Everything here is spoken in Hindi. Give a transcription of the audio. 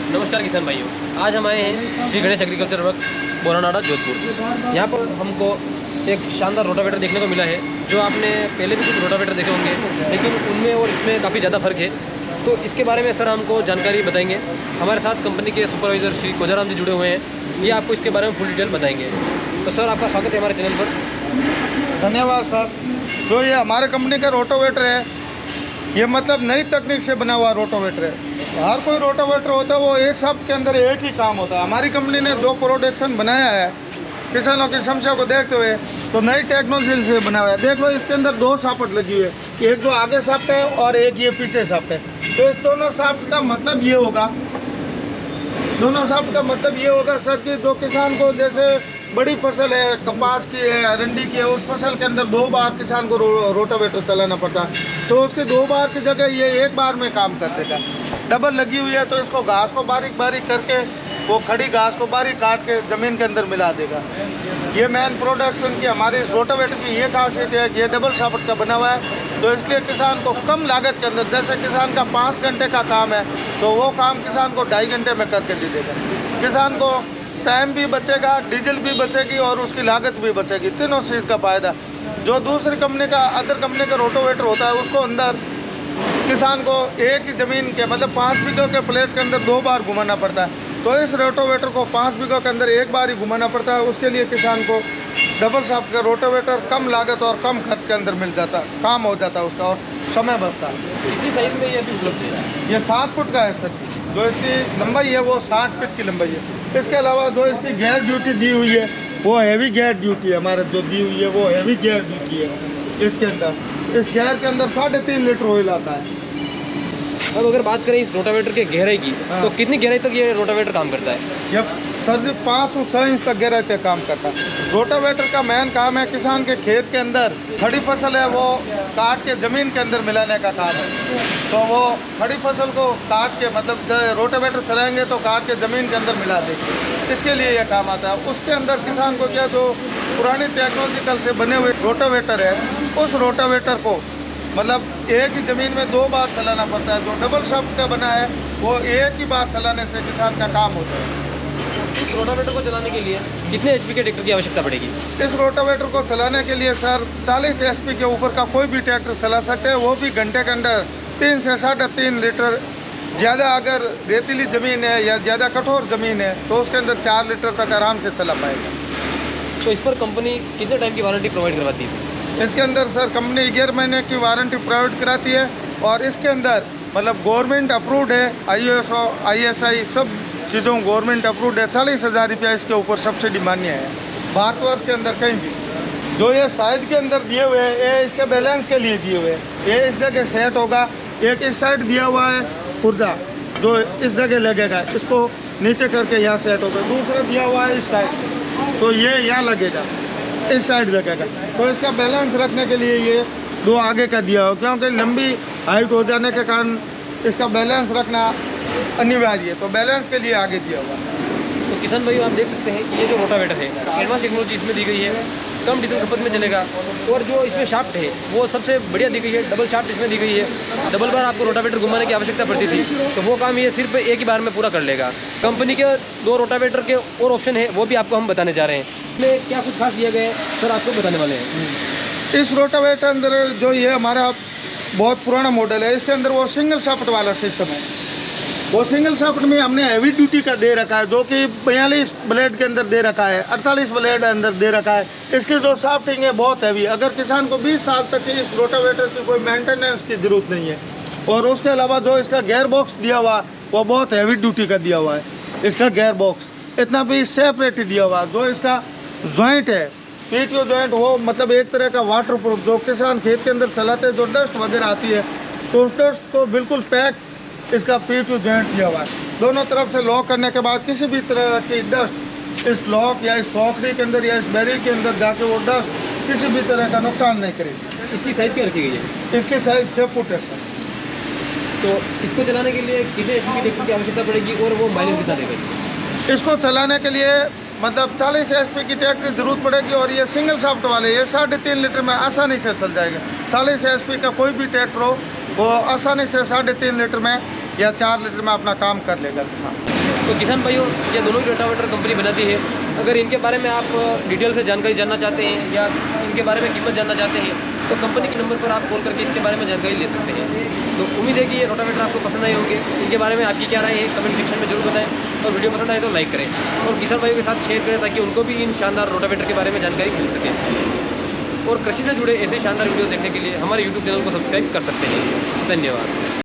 नमस्कार किसान भाइयों, आज हम आए हैं श्री गणेश एग्रीकल्चर वर्क्स बोरानाड़ा जोधपुर। यहाँ पर हमको एक शानदार रोटावेटर देखने को मिला है। जो आपने पहले भी कुछ रोटावेटर देखे होंगे, लेकिन उनमें और इसमें काफ़ी ज़्यादा फ़र्क है। तो इसके बारे में सर हमको जानकारी बताएंगे। हमारे साथ कंपनी के सुपरवाइज़र श्री कोजाराम जी जुड़े हुए हैं, ये आपको इसके बारे में फुल डिटेल बताएंगे। तो सर आपका स्वागत है हमारे चैनल पर। धन्यवाद सर। जो ये हमारे कंपनी का रोटावेटर है, ये मतलब नई तकनीक से बना हुआ रोटावेटर है। हर कोई रोटावेटर होता है वो एक शाफ्ट के अंदर एक ही काम होता है। हमारी कंपनी ने जो प्रोडक्शन बनाया है किसानों की समस्या को देखते हुए, तो नई टेक्नोलॉजी से बना हुआ है। देख लो, इसके अंदर दो शाफ्ट लगी हुई है, एक जो आगे शाफ्ट है और एक ये पीछे शाफ्ट है। तो इस दोनों शाफ्ट का मतलब ये होगा, सर कि जो किसान को जैसे बड़ी फसल है, कपास की है, अरंडी की है, उस फसल के अंदर दो बार किसान को रोटावेटर चलाना पड़ता है। तो उसकी दो बार की जगह ये एक बार में काम कर देगा। डबल लगी हुई है, तो इसको घास को बारीक बारीक करके, वो खड़ी घास को बारीक काट के ज़मीन के अंदर मिला देगा। ये मेन प्रोडक्शन की हमारी इस रोटावेटर की ये खासियत है कि ये डबल शाफ्ट का बना हुआ है। तो इसलिए किसान को कम लागत के अंदर, जैसे किसान का 5 घंटे का काम है, तो वो काम किसान को 2.5 घंटे में करके दे देगा। किसान को टाइम भी बचेगा, डीजल भी बचेगी और उसकी लागत भी बचेगी। तीनों चीज़ का फायदा। जो दूसरी कंपनी का, अदर कंपनी का रोटावेटर होता है, उसको अंदर किसान को एक ही ज़मीन के मतलब 5 बीघों के प्लेट के अंदर 2 बार घुमाना पड़ता है। तो इस रोटावेटर को 5 बीघों के अंदर एक बार ही घुमाना पड़ता है। उसके लिए किसान को डबल शाफ्ट का रोटावेटर कम लागत और कम खर्च के अंदर मिल जाता है, काम हो जाता है उसका और समय बचता है। कितनी साइज में ये उपलब्ध है? ये 7 फुट का है सर। जो इसकी लंबाई है वो 60 फीट की लंबाई है। इसके अलावा जो इसकी गियर ड्यूटी दी हुई है, वो हैवी गियर ड्यूटी है। हमारे जो दी हुई है वो हैवी गियर ड्यूटी है। इसके अंदर, इस गियर के अंदर 3.5 लीटर ऑयल आता है। अब अगर बात करें इस रोटावेटर के गहराई की, तो कितनी गहराई तक ये रोटावेटर काम करता है? ये सर जी 5 से 6 इंच तक गहराई तक काम करता है। रोटावेटर का मेन काम है किसान के खेत के अंदर खड़ी फसल है वो काट के ज़मीन के अंदर मिलाने का काम है। तो वो खड़ी फसल को काट के, मतलब रोटावेटर चलाएंगे तो काट के ज़मीन के अंदर मिला देंगे। इसके लिए यह काम आता है। उसके अंदर किसान को क्या, जो पुरानी टेक्नोलॉजिकल से बने हुए रोटावेटर है, उस रोटावेटर को मतलब एक ही ज़मीन में 2 बार चलाना पड़ता है। जो डबल शाफ्ट का बना है वो एक ही बार चलाने से किसान का काम होता है। इस रोटावेटर को चलाने के लिए कितने HP के ट्रैक्टर की आवश्यकता पड़ेगी? इस रोटावेटर को चलाने के लिए सर 40 HP के ऊपर का कोई भी ट्रैक्टर चला सकते हैं, वो भी घंटे के अंदर 3 से 3.5 लीटर। ज़्यादा अगर रेतीली ज़मीन है या ज़्यादा कठोर ज़मीन है तो उसके अंदर 4 लीटर तक आराम से चला पाएगा। तो इस पर कंपनी कितने टाइम की वारंटी प्रोवाइड करवाती है? इसके अंदर सर कंपनी 11 महीने की वारंटी प्रोवाइड कराती है। और इसके अंदर मतलब गवर्नमेंट अप्रूव्ड है, ISO ISI सब चीज़ों गवर्नमेंट अप्रूव्ड है। 40,000 रुपया इसके ऊपर सब्सिडी मान्य है भारतवर्ष के अंदर कहीं भी। जो ये साइड के अंदर दिए हुए हैं, ये इसके बैलेंस के लिए दिए हुए हैं। ये इस जगह सेट होगा। एक इस साइड दिया हुआ है पुर्जा, जो इस जगह लगेगा, इसको नीचे करके यहाँ सेट होगा। दूसरा दिया हुआ है इस साइड, तो ये यहाँ लगेगा, इस साइड लगेगा। तो इसका बैलेंस रखने के लिए ये 2 आगे का दिया हो, क्योंकि लंबी हाइट हो जाने के कारण इसका बैलेंस रखना अनिवार्य है। तो बैलेंस के लिए आगे दिया हुआ है। तो किसान भाई आप देख सकते हैं कि ये जो रोटावेटर है, एडवांस टेक्नोलॉजी इसमें दी गई है, कम डीजल खपत में चलेगा। और जो इसमें शाफ्ट है वो सबसे बढ़िया दी गई है, डबल शाफ्ट इसमें दी गई है। डबल बार आपको रोटावेटर घुमाने की आवश्यकता पड़ती थी, तो वो काम ये सिर्फ एक ही बार में पूरा कर लेगा। कंपनी के 2 रोटावेटर के और ऑप्शन है, वो भी आपको हम बताने जा रहे हैं। इसमें क्या कुछ खास दिया गया है सर, आपको बताने वाले हैं। इस रोटावेटर अंदर जो ये हमारा बहुत पुराना मॉडल है, इसके अंदर वो सिंगल शाफ्ट वाला सिस्टम है। वो सिंगल शाफ्ट में हमने हैवी ड्यूटी का दे रखा है, जो कि 42 ब्लेड के अंदर दे रखा है, 48 ब्लेड अंदर दे रखा है। इसकी जो शाफ्टिंग है बहुत हैवी। अगर किसान को 20 साल तक इस रोटावेटर की कोई मेंटेनेंस की ज़रूरत नहीं है। और उसके अलावा जो इसका गियर बॉक्स दिया हुआ वो बहुत हैवी ड्यूटी का दिया हुआ है। इसका गियर बॉक्स इतना भी सेपरेट ही दिया हुआ। जो इसका जॉइंट है, PTO जॉइंट, वो मतलब एक तरह का वाटर प्रूफ, जो किसान खेत के अंदर चलाते हैं, जो डस्ट वगैरह आती है तो उस डस्ट को बिल्कुल पैक इसका PTO जॉइंट दिया हुआ है। दोनों तरफ से लॉक करने के बाद किसी भी तरह की डस्ट इस लॉक या इस सॉकड़ी के अंदर या इस बैरिंग के अंदर जाके वो डस्ट किसी भी तरह का नुकसान नहीं करेगी। इसकी साइज़ क्या रखी गई है? इसकी साइज़ 6 फुट है सर। तो इसको चलाने के लिए कितने HP की ट्रैक्टर की आवश्यकता पड़ेगी और वो माइलेज कितना देगा? इसको चलाने के लिए मतलब 40 HP की ट्रैक्टर की ज़रूरत पड़ेगी। और ये सिंगल शाफ्ट वाले, ये 3.5 लीटर में आसानी से चल जाएगा। 40 HP का कोई भी ट्रैक्टर हो वो आसानी से 3.5 लीटर में या 4 लीटर में अपना काम कर लेगा किसान। तो किसान भाइयों, ये दोनों ही रोटावेटर कंपनी बनाती है। अगर इनके बारे में आप डिटेल से जानकारी जानना चाहते हैं या इनके बारे में कीमत जानना चाहते हैं तो कंपनी के नंबर पर आप कॉल करके इसके बारे में जानकारी ले सकते हैं। तो उम्मीद है कि ये रोटावेटर आपको पसंद आए होंगे। इनके बारे में आपकी क्या राय है कमेंट सेक्शन में जरूर बताएं, और वीडियो पसंद आए तो लाइक करें और किसान भाइयों के साथ शेयर करें ताकि उनको भी इन शानदार रोटावेटर के बारे में जानकारी मिल सके। और कृषि से जुड़े ऐसे शानदार वीडियो देखने के लिए हमारे यूट्यूब चैनल को सब्सक्राइब कर सकते हैं। धन्यवाद।